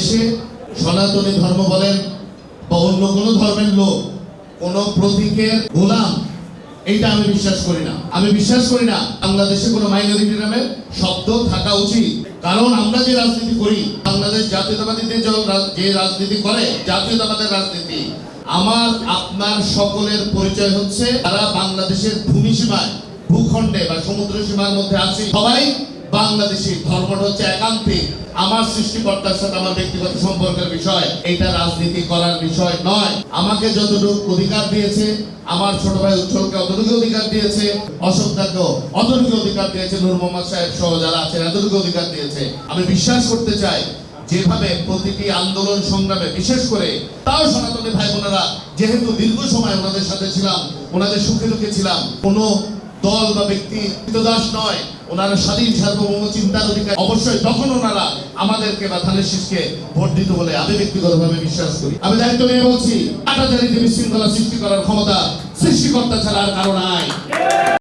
বাংলাদেশে সনাতনী ধর্ম বলেন বা অন্য কোনো ধর্মের লোক কোনো প্রতীকের গোলাম, এইটা আমি বিশ্বাস করি না। আমি বিশ্বাস করি না বাংলাদেশে কোনো মাইনরিটি নামে শব্দ থাকা উচিত। কারণ আমরা যে রাজনীতি করি, বাংলাদেশ জাতীয়তাবাদীদের যে রাজনীতি করে, জাতীয়তাবাদের রাজনীতি, আমার আপনার সকলের পরিচয় হচ্ছে তারা বাংলাদেশের ভূমি সীমায়, ভূখণ্ডে বা সমুদ্র সীমার মধ্যে আছে, সবাই বাংলাদেশি। ধর্মটা হচ্ছে একান্তিক, আমার সৃষ্টিকর্তার সাথে আমার ব্যক্তিগত সম্পর্কের বিষয়, এটা রাজনীতি করার বিষয় নয়। আমাকে যতটুকু অধিকার দিয়েছে, আমার ছোট ভাই উজ্জ্বলকে অতটুকু অধিকার দিয়েছে, অশোকদাকেও অতটুকু অধিকার দিয়েছে, নূর মোহাম্মদ সাহেব সহ যারা আছেন এতটুকু অধিকার দিয়েছে। আমি বিশ্বাস করতে চাই যেভাবে প্রতিটি আন্দোলন সংগ্রামে, বিশেষ করে তাও সনাতনী ভাই বোনেরা যেহেতু দীর্ঘ সময় ওনাদের সাথে ছিলাম, ওনাদের সুখে দুঃখে ছিলাম, কোনো দল বা ব্যক্তি দাস নয়, ওনারা স্বাধীন সার্বভৌম চিন্তার অধিকার। অবশ্যই তখন ওনারা আমাদেরকে বা ধানের শীষকে ভোট দিত বলে আমি ব্যক্তিগতভাবে বিশ্বাস করি। আমি দায়িত্ব নিয়ে বলছি, আটাচারিতে বিশৃঙ্খলা সৃষ্টি করার ক্ষমতা সৃষ্টিকর্তা ছাড়া আর কারো নাই।